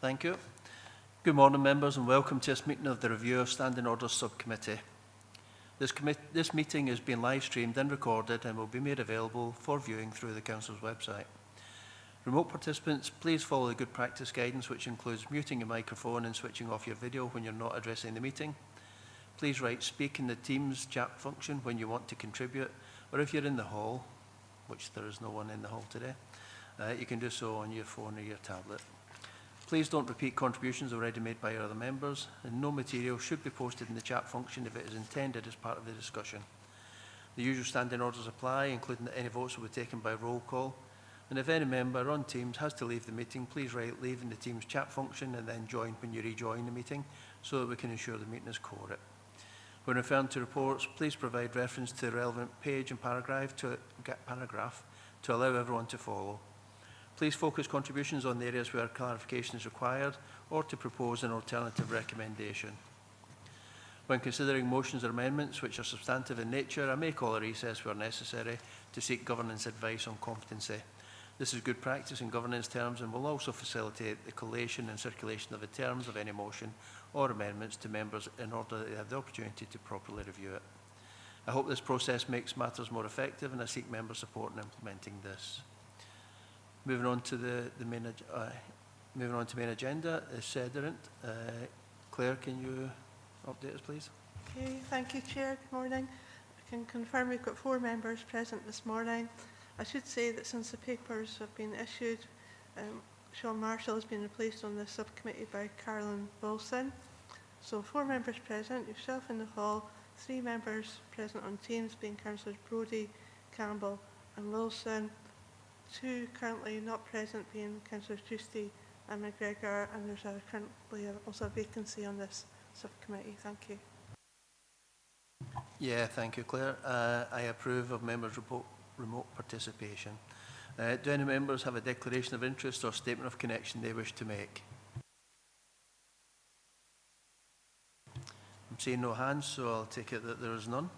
Thank you. Good morning, members, and welcome to this meeting of the Review of Standing Orders Subcommittee. This meeting is being live streamed and recorded and will be made available for viewing through the Council's website. Remote participants, please follow the good practice guidance, which includes muting your microphone and switching off your video when you're not addressing the meeting. Please write "speak" in the Teams chat function when you want to contribute, or if you're in the hall, which there is no one in the hall today, you can do so on your phone or your tablet. Please don't repeat contributions already made by other members, and no material should be posted in the chat function if it is intended as part of the discussion. The usual standing orders apply, including that any votes will be taken by roll call, and if any member on Teams has to leave the meeting, please write "leave" in the Teams chat function and then join when you rejoin the meeting so that we can ensure the meeting is quorate. When referring to reports, please provide reference to the relevant page and paragraph to allow everyone to follow. Please focus contributions on the areas where clarification is required or to propose an alternative recommendation. When considering motions or amendments which are substantive in nature, I may call a recess where necessary to seek governance advice on competency. This is good practice in governance terms and will also facilitate the collation and circulation of the terms of any motion or amendments to members in order that they have the opportunity to properly review it. I hope this process makes matters more effective, and I seek member support in implementing this. Moving on to main agenda is Sediment. Claire, can you update us, please? Okay, thank you, Chair. Good morning. I can confirm we've got 4 members present this morning. I should say that since the papers have been issued, Sean Marshall has been replaced on the subcommittee by Carolyn Wilson. So 4 members present, yourself in the hall, 3 members present on Teams, being Councillors Brodie, Campbell and Wilson. 2 currently not present, being Councillors Giusti and McGregor, and there's currently also a vacancy on this subcommittee. Thank you. Yeah, thank you, Claire. I approve of members' remote participation. Do any members have a declaration of interest or statement of connection they wish to make? I'm seeing no hands, so I'll take it that there is none.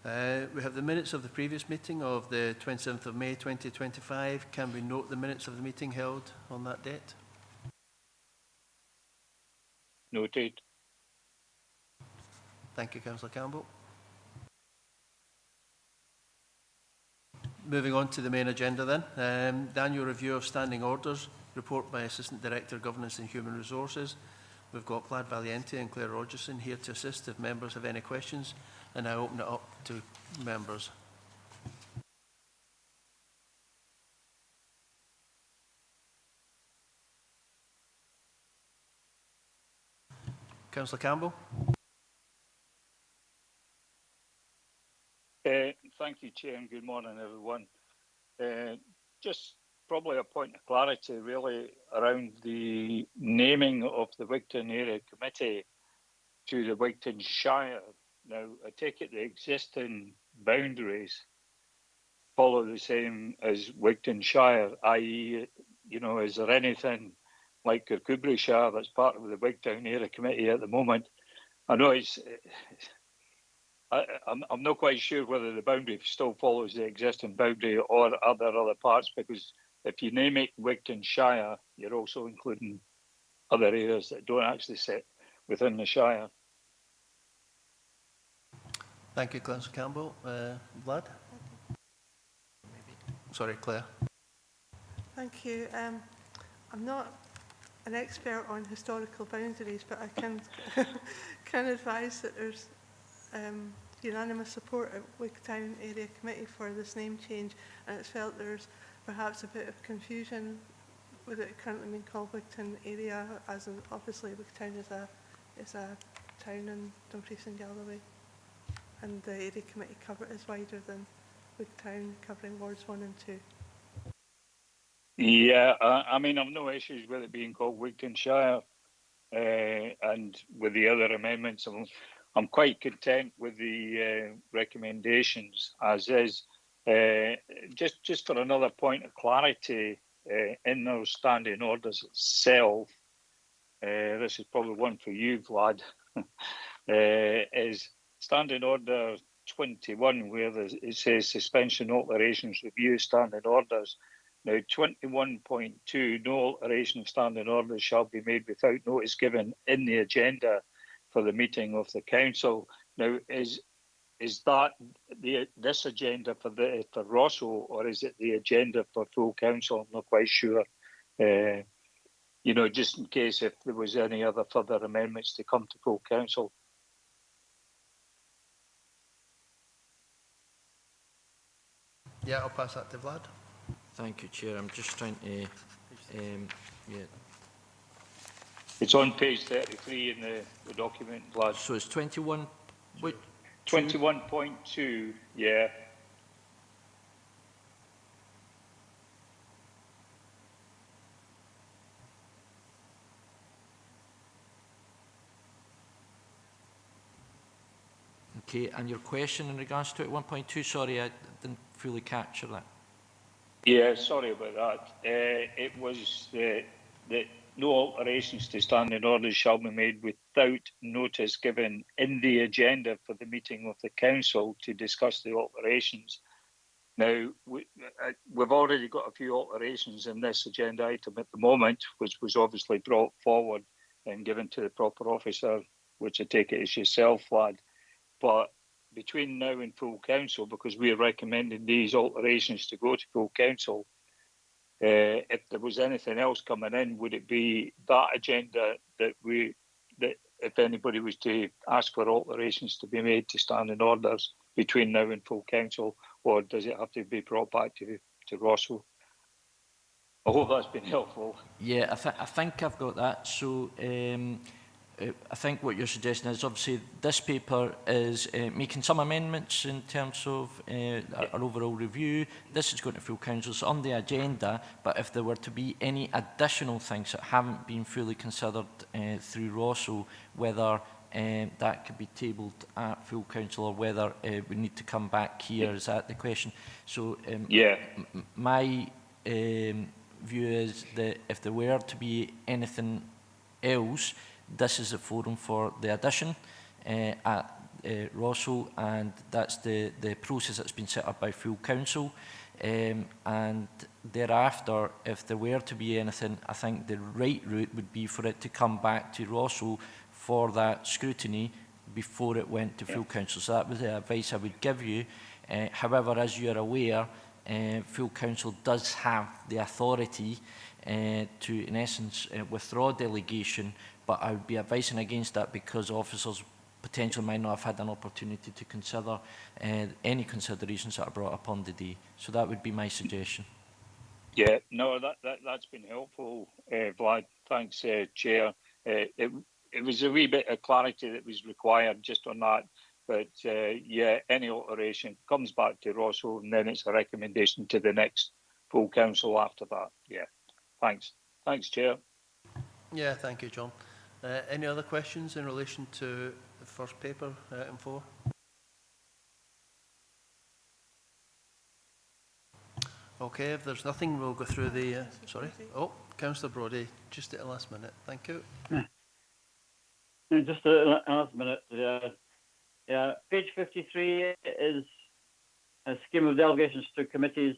We have the minutes of the previous meeting of the 27th of May 2025. Can we note the minutes of the meeting held on that date? Noted. Thank you, Councillor Campbell. Moving on to the main agenda then. The annual review of standing orders, report by Assistant Director of Governance and Human Resources. We've got Vlad Valiente and Claire Rogerson here to assist if members have any questions, and I open it up to members. Councillor Campbell. Thank you, Chair, and good morning, everyone. Just probably a point of clarity, really, around the naming of the Wigtown Area Committee to the Wigtown Shire. Now, I take it the existing boundaries follow the same as Wigtown Shire, i.e., is there anything like Kirkcudbright Shire that's part of the Wigtown Area Committee at the moment? I know I'm not quite sure whether the boundary still follows the existing boundary or are there other parts, because if you name it Wigtown Shire, you're also including other areas that don't actually sit within the Shire. Thank you, Councillor Campbell. Vlad? Sorry, Claire. Thank you. I'm not an expert on historical boundaries, but I can advise that there's unanimous support at Wigtown Area Committee for this name change, and it's felt there's perhaps a bit of confusion with it currently being called Wigtown Area, as in obviously Wigtown is a town in Dumfries and Galloway, and the Area Committee is wider than Wigtown, covering wards 1 and 2. Yeah, I mean, I've no issues with it being called Wigtown Shire, and with the other amendments, I'm quite content with the recommendations as is. Just for another point of clarity, in those standing orders itself, this is probably one for you, Vlad, is standing order 21, where it says suspension, alterations, review, standing orders. Now, 21.2, no alteration of standing orders shall be made without notice given in the agenda for the meeting of the council. Now, is that this agenda for Rosso, or is it the agenda for full council? I'm not quite sure. You know, just in case if there was any other further amendments to come to full council. Yeah, I'll pass that to Vlad. Thank you, Chair. I'm just trying to, yeah. It's on page 33 in the document, Vlad. So it's 21. Wait, 21.2, yeah. Okay, and your question in regards to it, 1.2, sorry, I didn't fully capture that. Yeah, sorry about that. It was that no alterations to standing orders shall be made without notice given in the agenda for the meeting of the council to discuss the alterations. Now, we've already got a few alterations in this agenda item at the moment, which was obviously brought forward and given to the proper officer, which I take it is yourself, Vlad. But between now and full council, because we're recommending these alterations to go to full council, if there was anything else coming in, would it be that agenda that if anybody was to ask for alterations to be made to standing orders between now and full council, or does it have to be brought back to Rosso? I hope that's been helpful. Yeah, I think I've got that. So I think what you're suggesting is obviously this paper is making some amendments in terms of our overall review. This is going to full council, so on the agenda, but if there were to be any additional things that haven't been fully considered through Rosso, whether that could be tabled at full council or whether we need to come back here, is that the question? So yeah, my view is that if there were to be anything else, this is the forum for the addition at Rosso, and that's the process that's been set up by full council. And thereafter, if there were to be anything, I think the right route would be for it to come back to Rosso for that scrutiny before it went to full council. So that was the advice I would give you. However, as you're aware, full council does have the authority to, in essence, withdraw delegation, but I would be advising against that because officers potentially might not have had an opportunity to consider any considerations that are brought up on the day. So that would be my suggestion. Yeah, no, that's been helpful, Vlad. Thanks, Chair. It was a wee bit of clarity that was required just on that. But yeah, any alteration comes back to Rosso, and then it's a recommendation to the next full council after that. Yeah, thanks. Thanks, Chair. Yeah, thank you, John. Any other questions in relation to the first paper, item 4? Okay, if there's nothing, we'll go through the... sorry. Oh, Councillor Brodie, just at the last minute. Thank you. Just a last minute. Yeah, page 53 is a scheme of delegations to committees,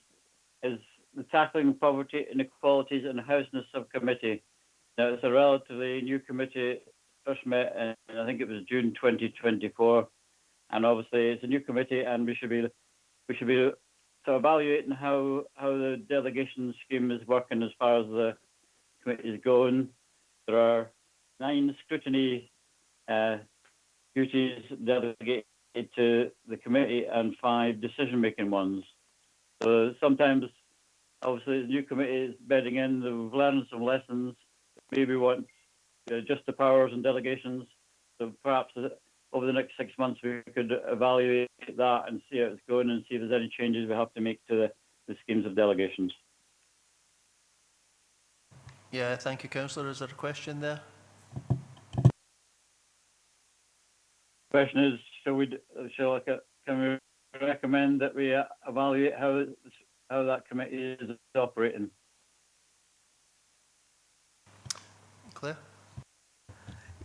is the tackling poverty inequalities and housing subcommittee. Now, it's a relatively new committee, first met in, I think it was June 2024, and obviously it's a new committee, and we should be so evaluating how the delegation scheme is working as far as the committee is going. There are 9 scrutiny duties delegated to the committee and 5 decision-making ones. So sometimes, obviously, the new committee is bedding in. We've learned some lessons. Maybe we want just the powers and delegations. So perhaps over the next 6 months, we could evaluate that and see how it's going and see if there's any changes we have to make to the schemes of delegations. Yeah, thank you, Councillor. Is there a question there? Question is, can we recommend that we evaluate how that committee is operating? Claire?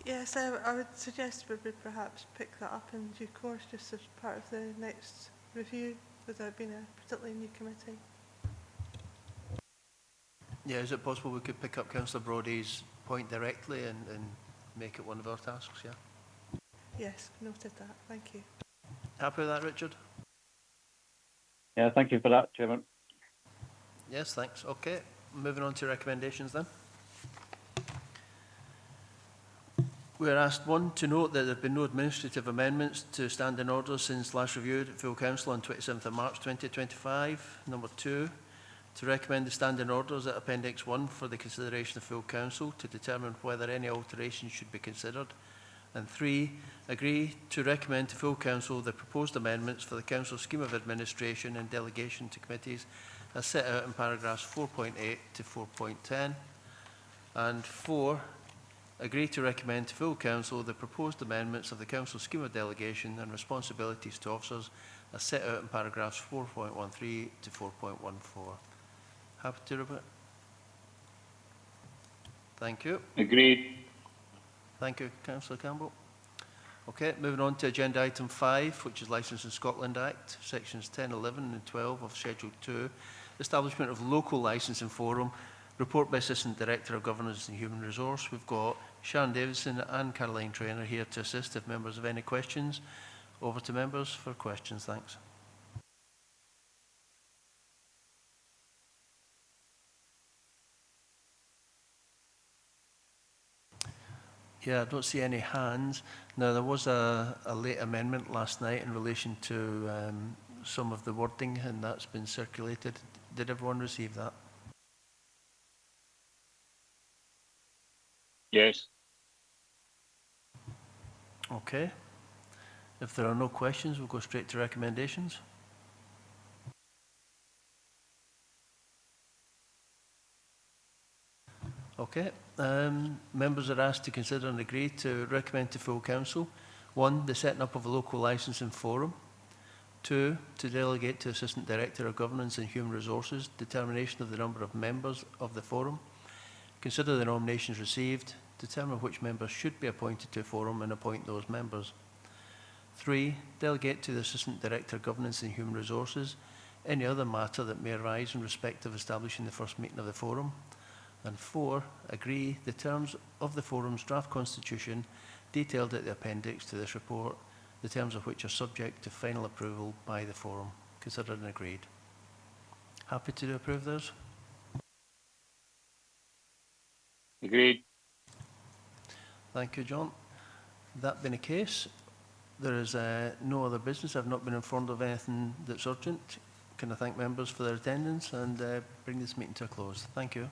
Yes, I would suggest we would perhaps pick that up in due course, just as part of the next review, without being a particularly new committee. Yeah, is it possible we could pick up Councillor Brodie's point directly and make it one of our tasks, yeah? Yes, noted that. Thank you. Happy with that, Richard? Yeah, thank you for that, Chairman. Yes, thanks. Okay, moving on to recommendations then. We are asked, one, to note that there have been no administrative amendments to standing orders since last reviewed at full council on 27th of March 2025. Number 2, to recommend the standing orders at Appendix 1 for the consideration of full council to determine whether any alterations should be considered. And 3, agree to recommend to full council the proposed amendments for the council scheme of administration and delegation to committees as set out in paragraphs 4.8 to 4.10. And 4, agree to recommend to full council the proposed amendments of the council scheme of delegation and responsibilities to officers as set out in paragraphs 4.13 to 4.14. Happy to report? Thank you. Agreed. Thank you, Councillor Campbell. Okay, moving on to agenda item 5, which is Licensing Scotland Act, sections 10, 11 and 12 of Schedule 2, establishment of local licensing forum, report by Assistant Director of Governance and Human Resource. We've got Sharon Davidson and Caroline Traynor here to assist if members have any questions. Over to members for questions, thanks. Yeah, I don't see any hands. Now, there was a late amendment last night in relation to some of the wording, and that's been circulated. Did everyone receive that? Yes. Okay. If there are no questions, we'll go straight to recommendations. Okay. Members are asked to consider and agree to recommend to full council, 1, the setting up of a local licensing forum, 2, to delegate to Assistant Director of Governance and Human Resources determination of the number of members of the forum, consider the nominations received, determine which members should be appointed to a forum and appoint those members. 3, delegate to the Assistant Director of Governance and Human Resources any other matter that may arise in respect of establishing the first meeting of the forum. And 4, agree the terms of the forum's draft constitution detailed at the appendix to this report, the terms of which are subject to final approval by the forum. Considered and agreed. Happy to approve those? Agreed. Thank you, John. That being the case, there is no other business. I've not been informed of anything that's urgent. Can I thank members for their attendance and bring this meeting to a close? Thank you.